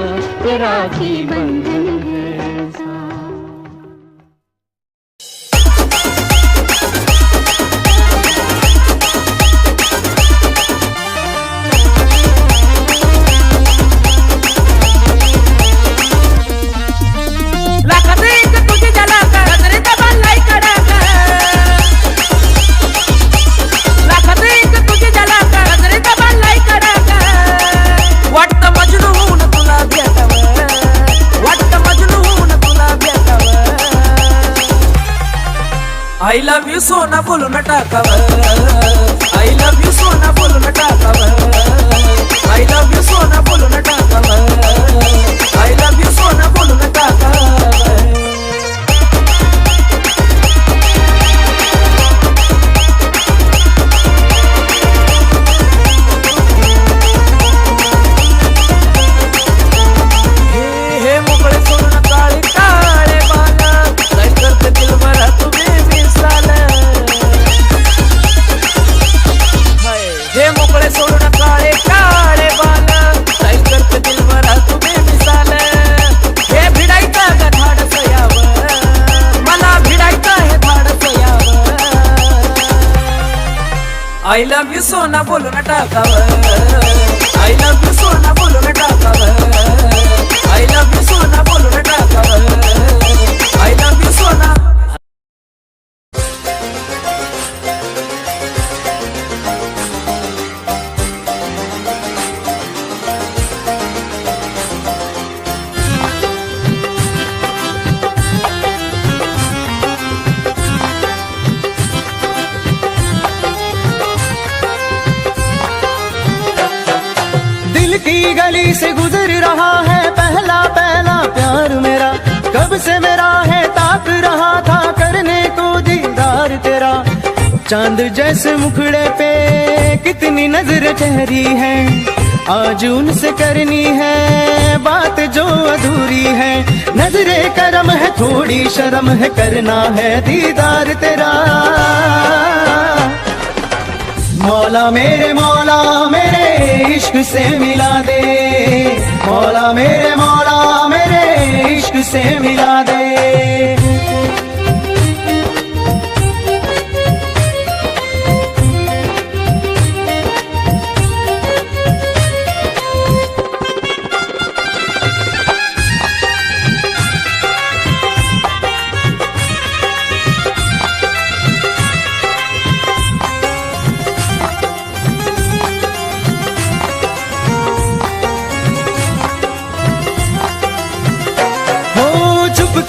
ये राखी बंधन है ऐसा। I love you सोना बोलून टाकावं, I love you सोना बोलून टाकावं, I love you सोना बोलून टाकावं, I love you सोना बोलून टाकावं। हे मोकळे सोडून काळे काळे बाल, काय करते दिल भरा तुम्ही हे मोकळे सोडून काळे काळे बाल, काय करते दिल भरा तुम्ही मिसाल। हे भिडायचं ग धाडस यावं, मला भिडायचं हे धाडस यावं। I love you सोना बोलून टाकावं, I love you सोना बोलून टाकावं, I love you सोना बोलून टाकावं, I love you सोना। की गली से गुजर रहा है पहला पहला प्यार मेरा, कब से मेरा है ताक रहा था करने को दीदार तेरा। चांद जैसे मुखड़े पे कितनी नजर ठहरी है, आज उनसे करनी है बात जो अधूरी है। नजरे करम है थोड़ी शर्म है, करना है दीदार तेरा। मौला मेरे इश्क से मिला दे, मौला मेरे इश्क से मिला दे।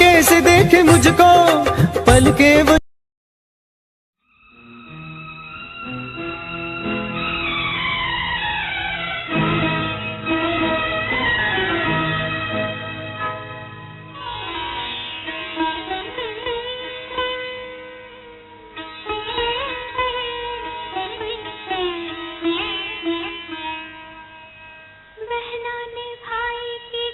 कैसे देखे मुझको पल के वो बहना ने भाई की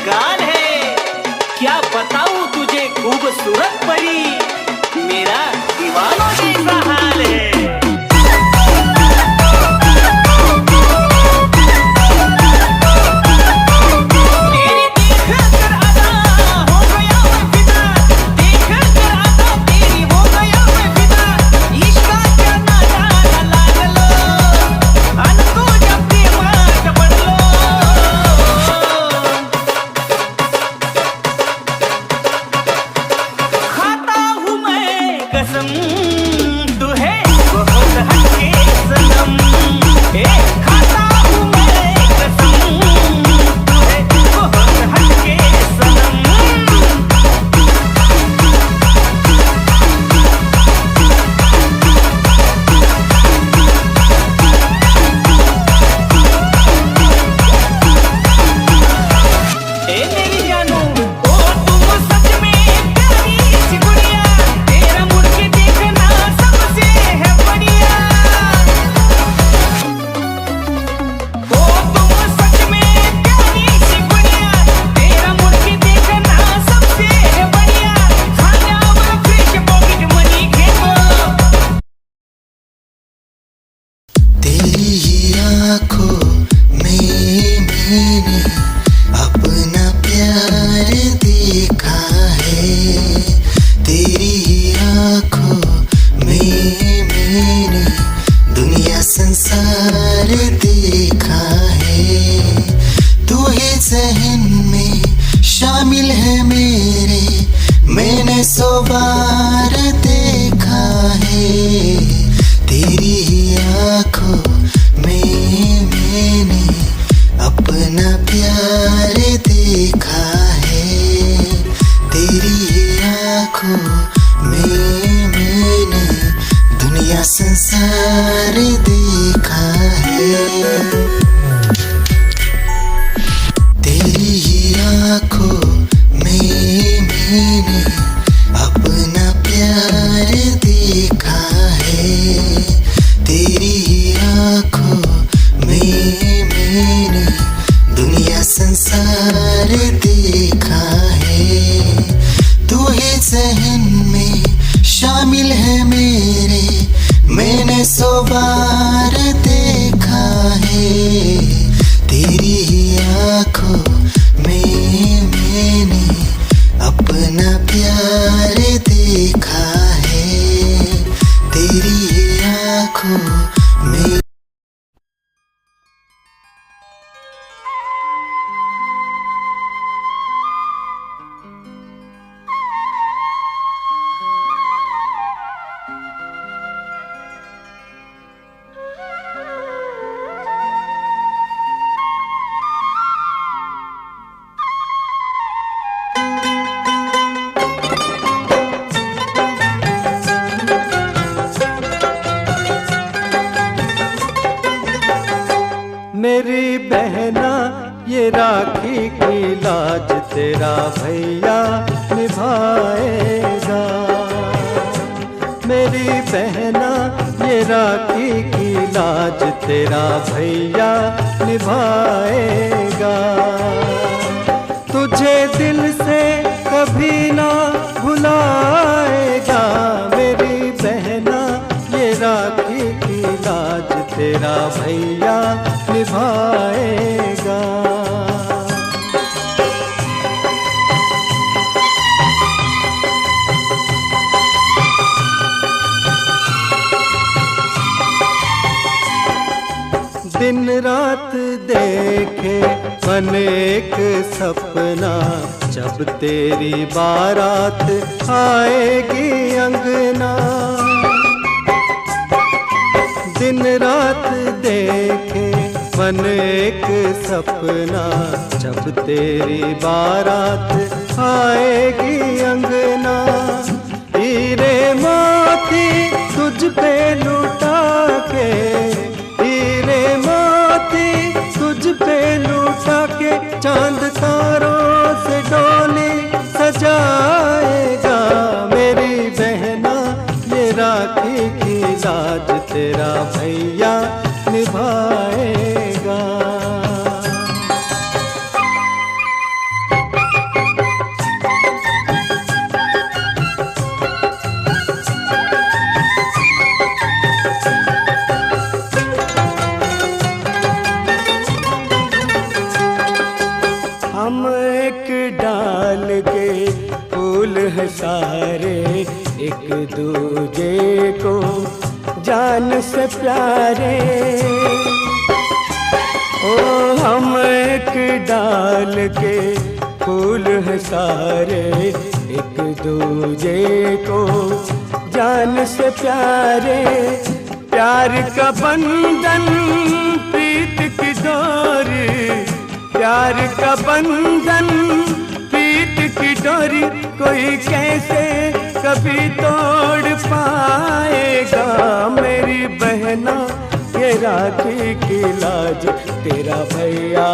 गाल है, क्या बताऊं तुझे खूबसूरत परी, मेरा दीवानों जैसा हाल है। दिन रात देखे मन एक सपना, जब तेरी बारात आएगी अंगना। दिन रात देखे मन एक सपना, जब तेरी बारात आएगी अंगना। हीरे मोती तुझ पे लुटा के, हीरे मोती तुझ पे लुटा के, चांद तारों से डोली सजाएगा। मेरी बहना ये राखी की लाज तेरा भैया निभाएगा। दूजे को जान से प्यारे। ओ हम एक डाल के फूल हैं सारे, एक दूजे को जान से प्यारे। प्यार का बंधन प्रीत की डोरी, प्यार का बंधन प्रीत की डोरी, कोई कैसे कभी तोड़ पाएगा। मेरी बहना ये राखी की लाज तेरा भैया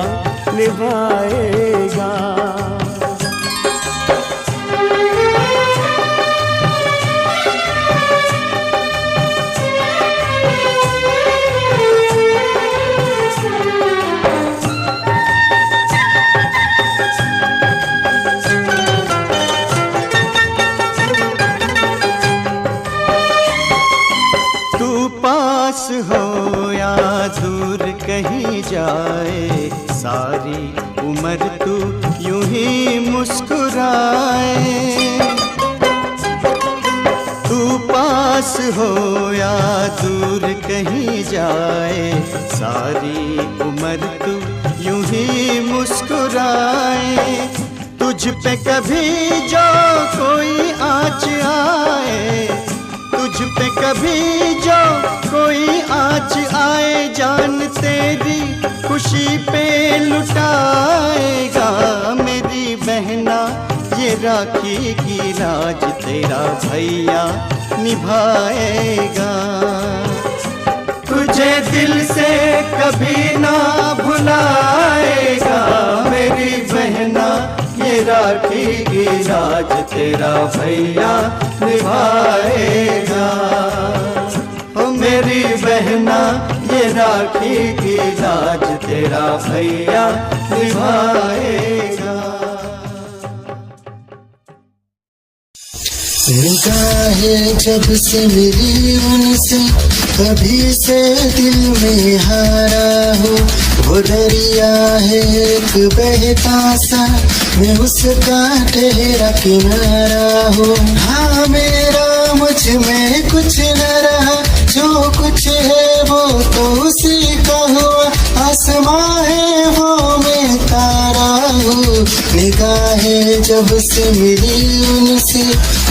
निभाएगा। हो या दूर कहीं जाए, सारी उम्र तू यूं ही मुस्कुराए। तू पास हो या दूर कहीं जाए, सारी उम्र तू यूं ही मुस्कुराए। तुझ पे कभी जो कोई आँच आए, तुझ पे कभी जो कोई आँच आए, जान तेरी खुशी पे लुटाएगा। मेरी बहना ये राखी की लाज तेरा भैया निभाएगा। तुझे दिल से कभी ना भुलाएगा। मेरी बहना ये राखी की लाज तेरा भैया निभाएगा। ओ मेरी बहना ये राखी की लाज तेरा भैया निभाएगा। निगाहें जब से मिली उनसे, कभी से दिल में हारा हो। वो दरिया है एक बहता सा, मैं उसका ठहरा किनारा हो। हाँ मेरा मुझ में कुछ न रहा, जो कुछ है वो तो उसी का हुआ। आसमां है वो मैं तारा हूँ। निगाहें जब से मिली उनसे,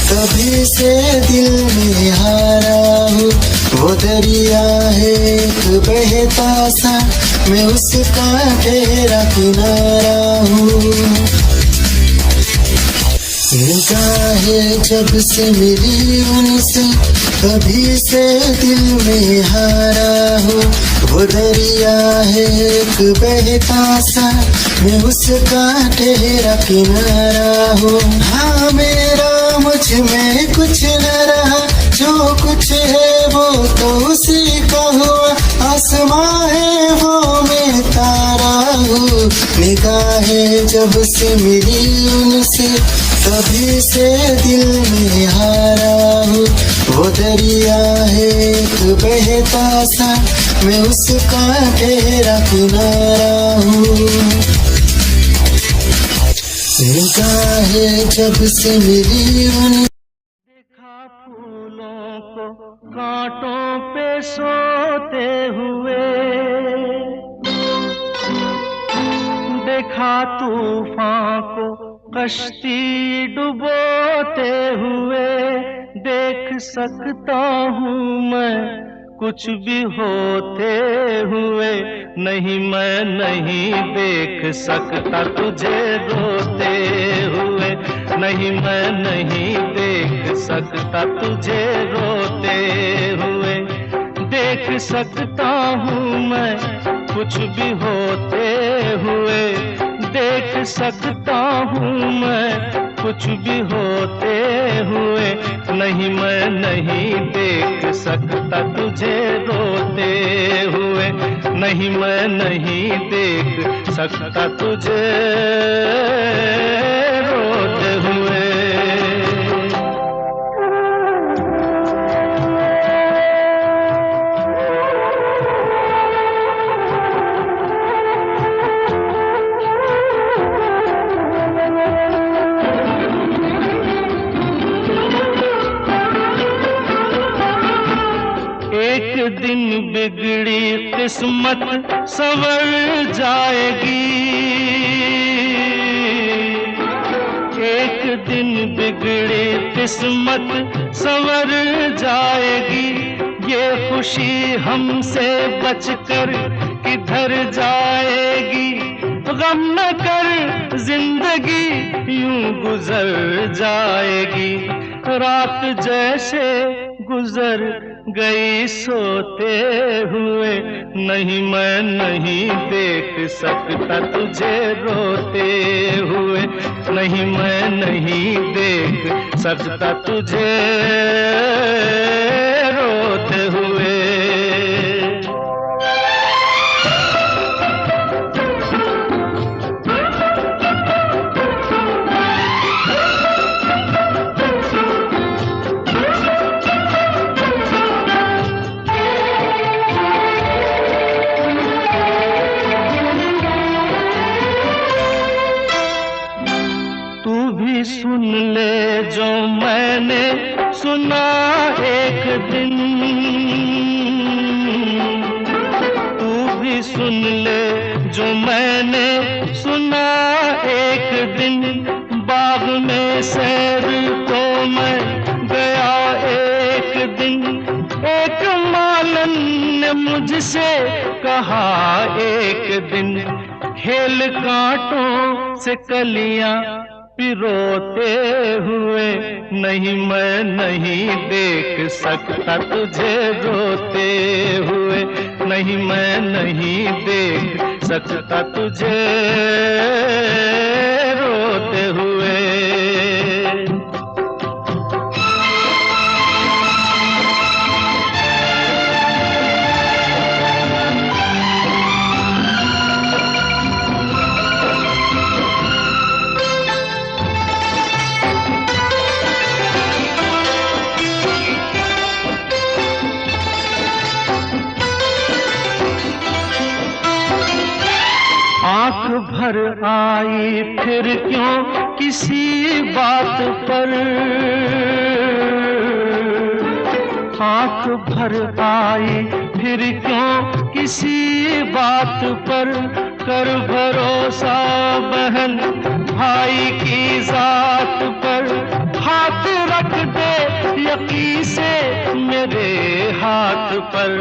कभी से दिल में हारा हूँ। वो दरिया है एक बहता सा, मैं उसका ठहरा किनारा हूँ। निगाहें जब से मिली उनसे, कभी से दिल में हारा हूँ। वो दरिया है एक बहता सा, मैं उसका ठहरा किनारा हूँ। हाँ मेरा मुझ में कुछ न रहा, जो कुछ है वो तो उसी का हुआ। आसमां है वो मैं तारा हूँ। निगाहें जब से मिली उनसे, कभी से दिल में हारा हूँ। वो दरिया है एक बहता सा, मैं उसका ठहरा किनारा हूँ। निगाहें जब से मिली उनसे, देखा फूलों को कांटों पे सोते हुए, देखा तूफान को कश्ती डुबोते हुए। देख सकता हूँ मैं कुछ भी होते हुए, नहीं मैं नहीं देख सकता तुझे रोते हुए। नहीं मैं नहीं देख सकता तुझे रोते हुए। देख सकता हूँ मैं कुछ भी होते हुए, देख सकता हूँ मैं कुछ भी होते हुए। नहीं मैं नहीं देख सकता तुझे रोते हुए। नहीं मैं नहीं देख सकता तुझे रोते हुए। किस्मत संवर जाएगी, एक दिन बिगड़ी किस्मत संवर जाएगी। ये खुशी हमसे बचकर किधर जाएगी, गम न कर जिंदगी यूं गुजर जाएगी। रात जैसे गुजर गई सोते हुए, नहीं मैं नहीं देख सकता तुझे रोते हुए, नहीं मैं नहीं देख सकता तुझे रोते हुए। सुन ले जो मैंने सुना एक दिन, तू भी सुन ले जो मैंने सुना एक दिन। बाग में सैर को मैं गया एक दिन, एक मालन ने मुझसे कहा एक दिन, खेल कांटों से कलियां पिरोते हुए, नहीं मैं नहीं देख सकता तुझे रोते हुए, नहीं मैं नहीं देख सकता तुझे रोते हुए। आँख भर आई फिर क्यों किसी बात पर, आँख भर आई फिर क्यों किसी बात पर। कर भरोसा बहन भाई की जात पर, हाथ रख दे यकीन से मेरे हाथ पर।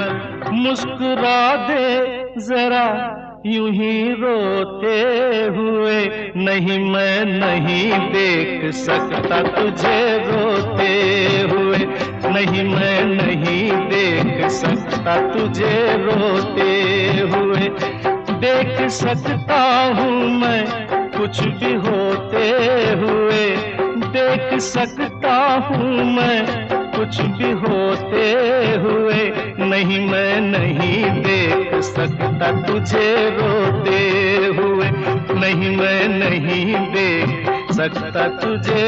मुस्कुरा दे जरा यूं ही रोते हुए, नहीं मैं नहीं देख सकता तुझे रोते हुए, नहीं मैं नहीं देख सकता तुझे रोते हुए। देख सकता हूँ मैं कुछ भी होते हुए, देख सकता हूँ मैं कुछ भी होते हुए, नहीं मैं नहीं देख सकता तुझे रोते हुए, नहीं मैं नहीं देख सकता तुझे